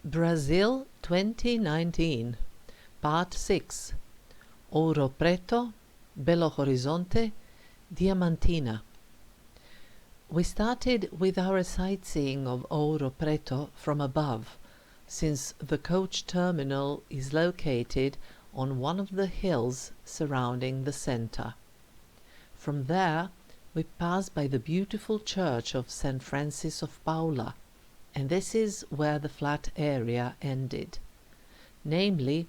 Brazil 2019, Part 6, Ouro Preto, Belo Horizonte, Diamantina. We started with our sightseeing of Ouro Preto from above, since the coach terminal is located on one of the hills surrounding the center. From there, we pass by the beautiful church of St. Francis of Paula, and this is where the flat area ended. Namely,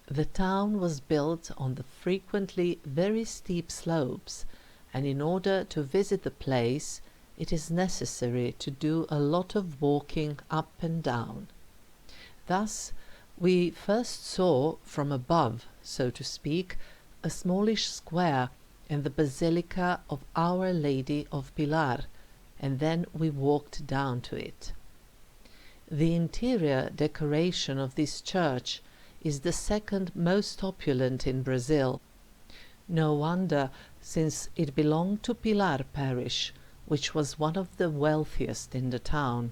the town was built on the frequently very steep slopes, and in order to visit the place, it is necessary to do a lot of walking up and down. Thus, we first saw from above, so to speak, a smallish square and the Basilica of Our Lady of Pilar, and then we walked down to it. The interior decoration of this church is the second most opulent in Brazil. No wonder, since it belonged to Pilar parish, which was one of the wealthiest in the town.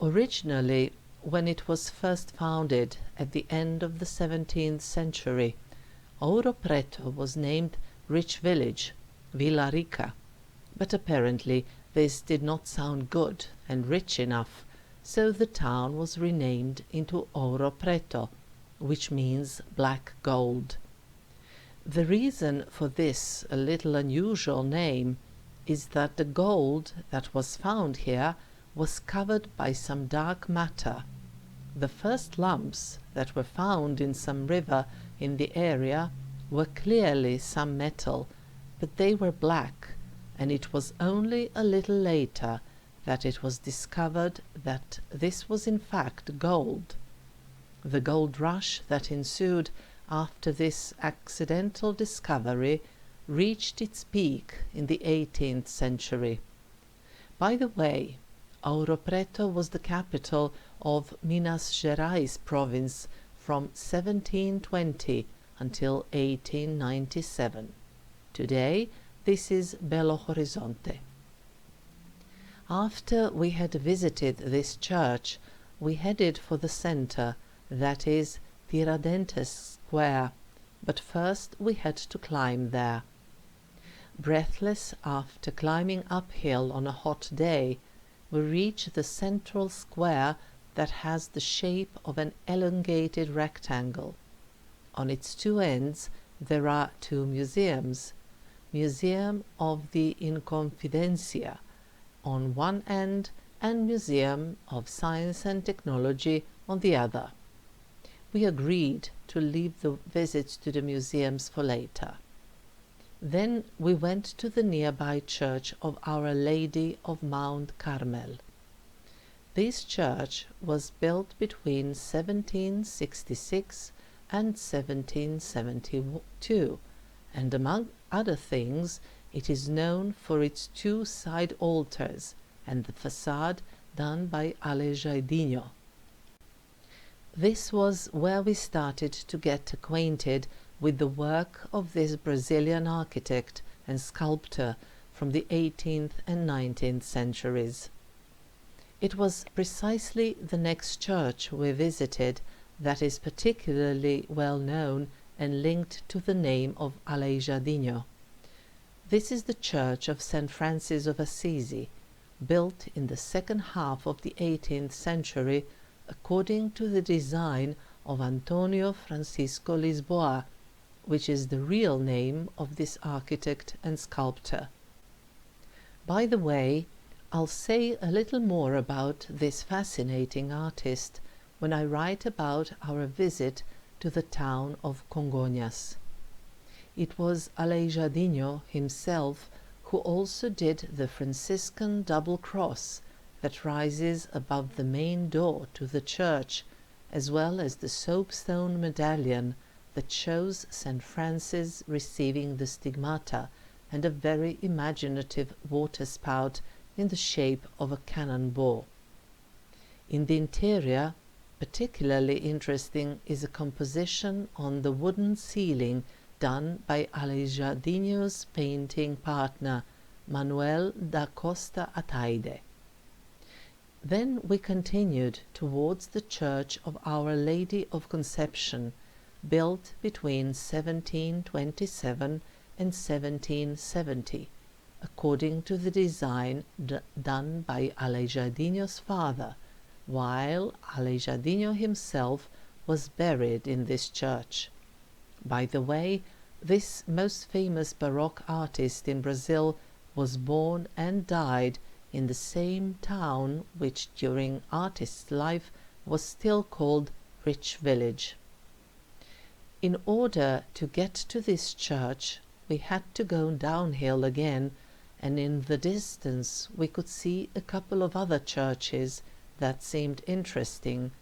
Originally, when it was first founded at the end of the 17th century, Ouro Preto was named Rich Village, Villa Rica, but apparently this did not sound good and rich enough, so the town was renamed into Ouro Preto, which means black gold. The reason for this a little unusual name is that the gold that was found here was covered by some dark matter. The first lumps that were found in some river in the area were clearly some metal, but they were black, and it was only a little later that it was discovered that this was in fact gold. The gold rush that ensued after this accidental discovery reached its peak in the 18th century. By the way, Ouro Preto was the capital of Minas Gerais province from 1720 until 1897. Today, this is Belo Horizonte. After we had visited this church, we headed for the center, that is, Tiradentes Square, but first we had to climb there. Breathless after climbing uphill on a hot day, we reach the central square that has the shape of an elongated rectangle. On its two ends there are two museums, Museum of the Inconfidencia on one end and Museum of Science and Technology on the other. We agreed to leave the visits to the museums for later. Then we went to the nearby church of Our Lady of Mount Carmel. This church was built between 1766 and 1772, and among other things, it is known for its two side altars and the facade done by Aleijadinho. This was where we started to get acquainted with the work of this Brazilian architect and sculptor from the 18th and 19th centuries. It was precisely the next church we visited that is particularly well known and linked to the name of Aleijadinho. This is the church of St. Francis of Assisi, built in the second half of the 18th century according to the design of Antonio Francisco Lisboa, which is the real name of this architect and sculptor. By the way, I'll say a little more about this fascinating artist when I write about our visit to the town of Congonhas. It was Aleijadinho himself who also did the Franciscan double cross that rises above the main door to the church, as well as the soapstone medallion that shows St. Francis receiving the stigmata and a very imaginative waterspout in the shape of a cannonball. In the interior, particularly interesting is a composition on the wooden ceiling done by Aleijadinho's painting partner, Manuel da Costa Ataide. Then we continued towards the Church of Our Lady of Conception, built between 1727 and 1770, according to the design done by Aleijadinho's father, while Aleijadinho himself was buried in this church. By the way, this most famous Baroque artist in Brazil was born and died in the same town which during artist's life was still called Rich Village. In order to get to this church, we had to go downhill again, and in the distance we could see a couple of other churches that seemed interesting,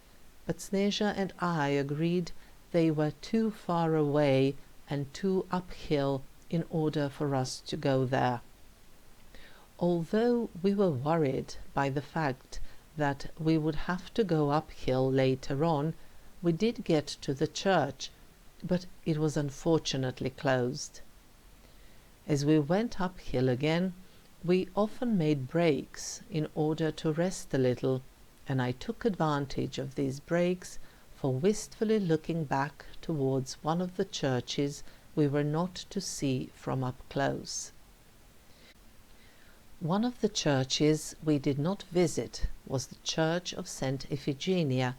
but Sneža and I agreed they were too far away and too uphill in order for us to go there. Although we were worried by the fact that we would have to go uphill later on, we did get to the church, but it was unfortunately closed. As we went uphill again, we often made breaks in order to rest a little, and I took advantage of these breaks for wistfully looking back towards one of the churches we were not to see from up close. One of the churches we did not visit was the Church of St. Iphigenia,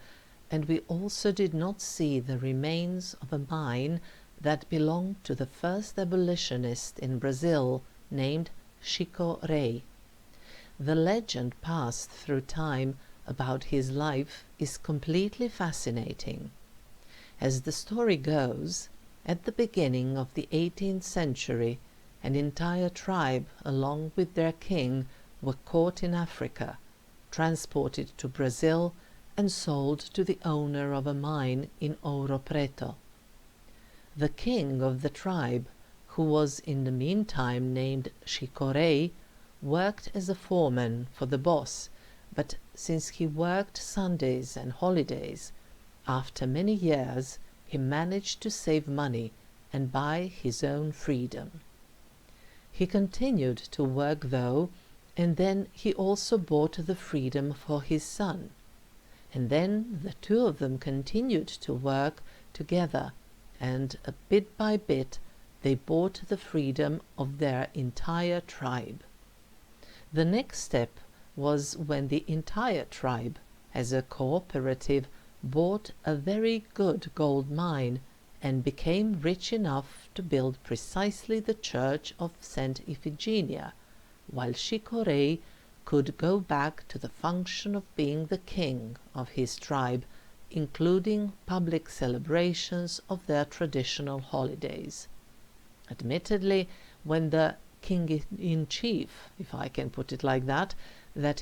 and we also did not see the remains of a mine that belonged to the first abolitionist in Brazil, named Chico Rei. The legend passed through time about his life is completely fascinating. As the story goes, at the beginning of the 18th century, an entire tribe, along with their king, were caught in Africa, transported to Brazil, and sold to the owner of a mine in Ouro, Preto. The king of the tribe, who was in the meantime named Chico Rei, worked as a foreman for the boss, but since he worked Sundays and holidays, after many years he managed to save money and buy his own freedom. He continued to work though, and then he also bought the freedom for his son. And then the two of them continued to work together, and bit by bit they bought the freedom of their entire tribe. The next step was when the entire tribe, as a cooperative, bought a very good gold mine and became rich enough to build precisely the Church of St. Iphigenia, while Chico Rei could go back to the function of being the king of his tribe, including public celebrations of their traditional holidays. Admittedly, when the king-in-chief, if I can put it like that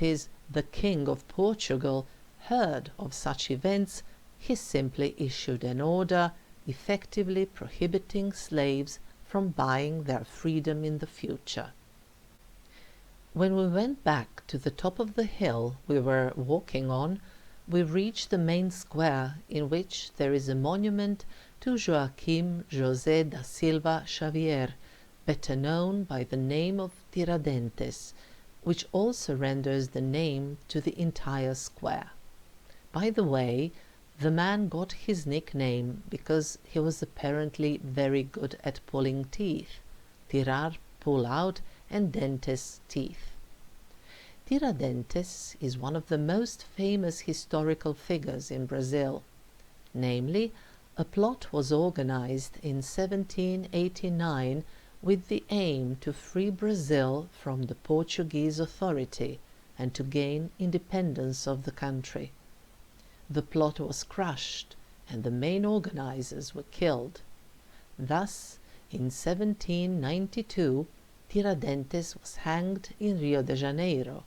is, the King of Portugal, heard of such events, he simply issued an order effectively prohibiting slaves from buying their freedom in the future. When we went back to the top of the hill we were walking on, we reached the main square, in which there is a monument to Joaquim José da Silva Xavier, better known by the name of Tiradentes, which also renders the name to the entire square. By the way, the man got his nickname because he was apparently very good at pulling teeth, tirar, pull out, and dentes, teeth. Tiradentes is one of the most famous historical figures in Brazil. Namely, a plot was organized in 1789 with the aim to free Brazil from the Portuguese authority and to gain independence of the country. The plot was crushed and the main organizers were killed. Thus, in 1792, Tiradentes was hanged in Rio de Janeiro,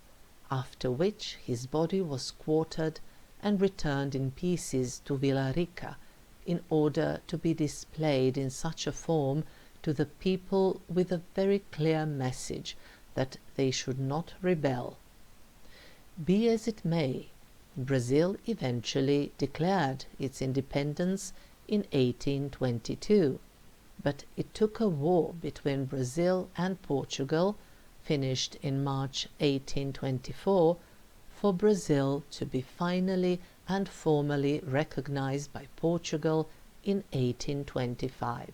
after which his body was quartered and returned in pieces to Villa Rica in order to be displayed in such a form to the people with a very clear message that they should not rebel. Be as it may, Brazil eventually declared its independence in 1822, but it took a war between Brazil and Portugal, finished in March 1824, for Brazil to be finally and formally recognized by Portugal in 1825.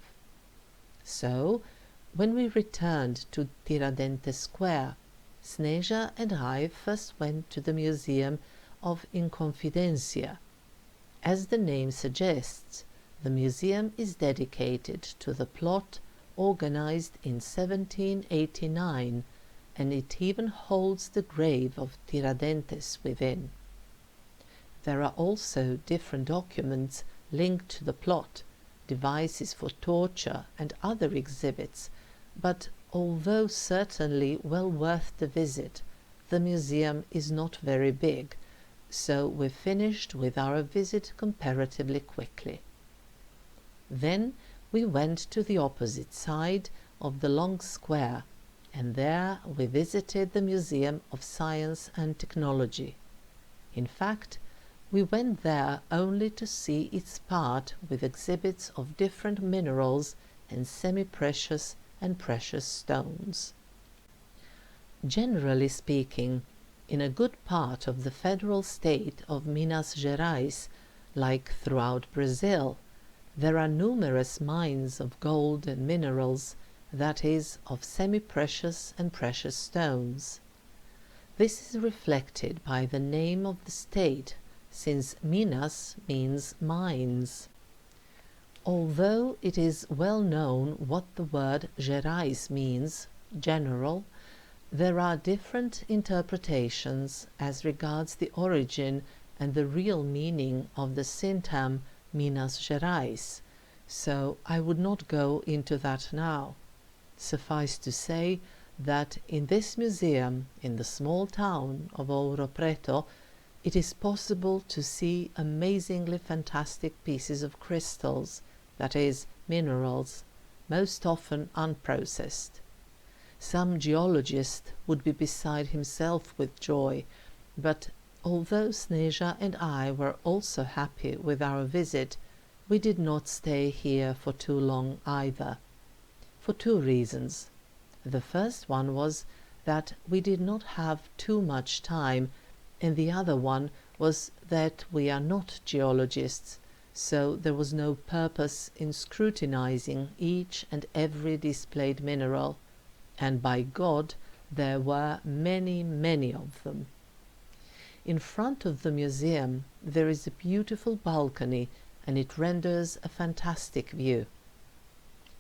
So, when we returned to Tiradentes Square, Sneja and I first went to the Museum of Inconfidencia. As the name suggests, the museum is dedicated to the plot organized in 1789, and it even holds the grave of Tiradentes within. There are also different documents linked to the plot, devices for torture and other exhibits, but although certainly well worth the visit, the museum is not very big, so we finished with our visit comparatively quickly. Then we went to the opposite side of the long square, and there we visited the Museum of Science and Technology. In fact, we went there only to see its part with exhibits of different minerals and semi-precious and precious stones. Generally speaking, in a good part of the federal state of Minas Gerais, like throughout Brazil, there are numerous mines of gold and minerals, that is, of semi-precious and precious stones. This is reflected by the name of the state, since Minas means mines. Although it is well known what the word Gerais means, general, there are different interpretations as regards the origin and the real meaning of the syntagm Minas Gerais, so I would not go into that now. Suffice to say that in this museum, in the small town of Ouro Preto, it is possible to see amazingly fantastic pieces of crystals, that is, minerals, most often unprocessed. Some geologist would be beside himself with joy, but although Sneja and I were also happy with our visit, we did not stay here for too long either, for two reasons. The first one was that we did not have too much time, and the other one was that we are not geologists, so there was no purpose in scrutinizing each and every displayed mineral, and by God, there were many, many of them. In front of the museum there is a beautiful balcony, and it renders a fantastic view.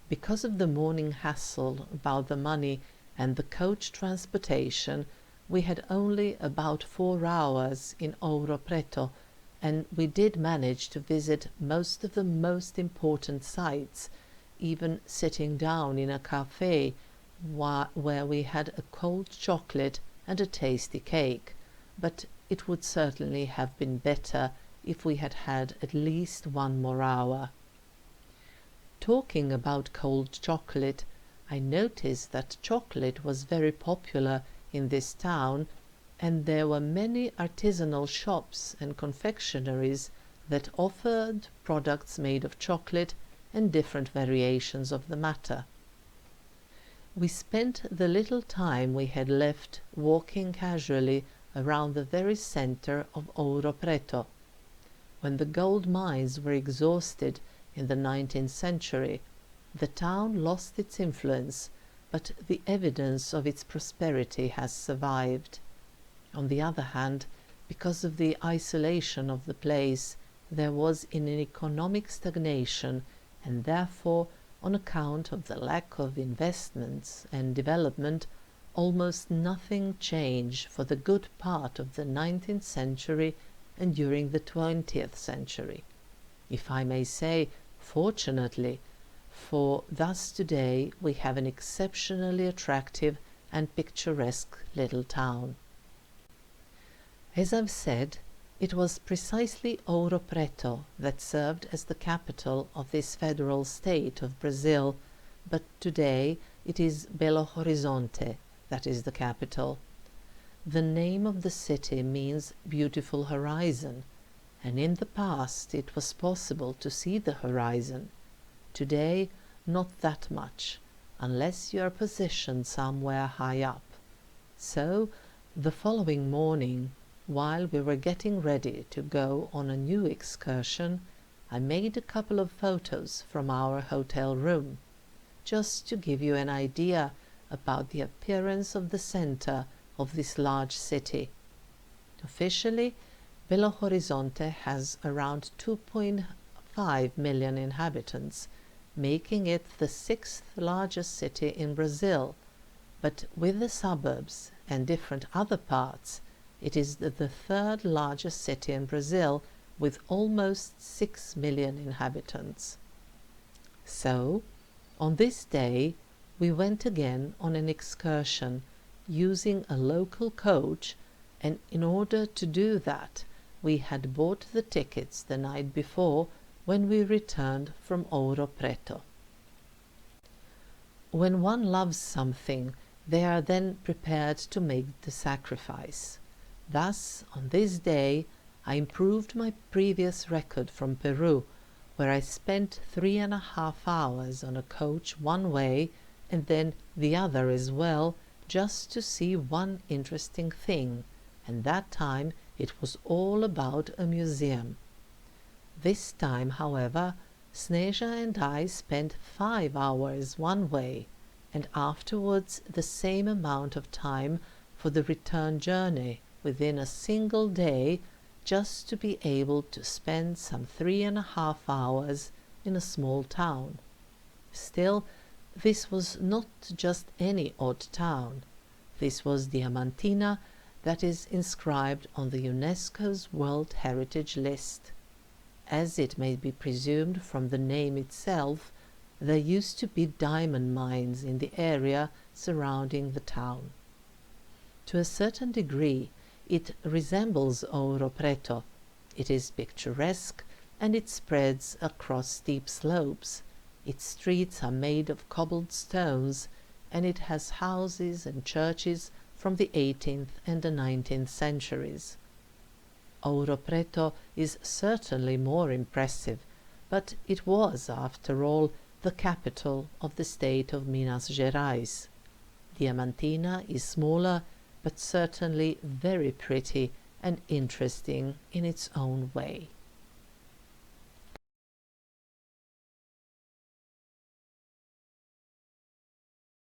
Because of the morning hassle about the money and the coach transportation, we had only about 4 hours in Ouro Preto, and we did manage to visit most of the most important sites, even sitting down in a cafe where we had a cold chocolate and a tasty cake, but it would certainly have been better if we had had at least 1 more hour. Talking about cold chocolate, I noticed that chocolate was very popular in this town, and there were many artisanal shops and confectionaries that offered products made of chocolate and different variations of the matter. We spent the little time we had left walking casually around the very centre of Ouro Preto. When the gold mines were exhausted in the 19th century, the town lost its influence, but the evidence of its prosperity has survived. On the other hand, because of the isolation of the place, there was an economic stagnation, and therefore, on account of the lack of investments and development, almost nothing changed for the good part of the 19th century and during the 20th century. If I may say, fortunately, for thus today we have an exceptionally attractive and picturesque little town. As I've said, it was precisely Ouro Preto that served as the capital of this federal state of Brazil, but today it is Belo Horizonte that is the capital. The name of the city means beautiful horizon, and in the past it was possible to see the horizon. Today, not that much, unless you are positioned somewhere high up. So, the following morning, while we were getting ready to go on a new excursion, I made a couple of photos from our hotel room, just to give you an idea about the appearance of the center of this large city. Officially, Belo Horizonte has around 2.5 million inhabitants, making it the 6th largest city in Brazil, but with the suburbs and different other parts, it is the 3rd largest city in Brazil with almost 6 million inhabitants. So, on this day, we went again on an excursion using a local coach, and in order to do that, we had bought the tickets the night before when we returned from Ouro Preto. When one loves something, they are then prepared to make the sacrifice. Thus, on this day, I improved my previous record from Peru, where I spent 3.5 hours on a coach one way and then the other as well, just to see one interesting thing, and that time it was all about a museum. This time, however, Sneža and I spent 5 hours one way, and afterwards the same amount of time for the return journey within a single day, just to be able to spend some 3.5 hours in a small town. Still, this was not just any odd town. This was Diamantina, that is inscribed on the UNESCO's World Heritage List. As it may be presumed from the name itself, there used to be diamond mines in the area surrounding the town. To a certain degree, it resembles Ouro Preto. It is picturesque, and it spreads across steep slopes. Its streets are made of cobbled stones, and it has houses and churches from the 18th and the 19th centuries. Ouro Preto is certainly more impressive, but it was, after all, the capital of the state of Minas Gerais. Diamantina is smaller, but certainly very pretty and interesting in its own way.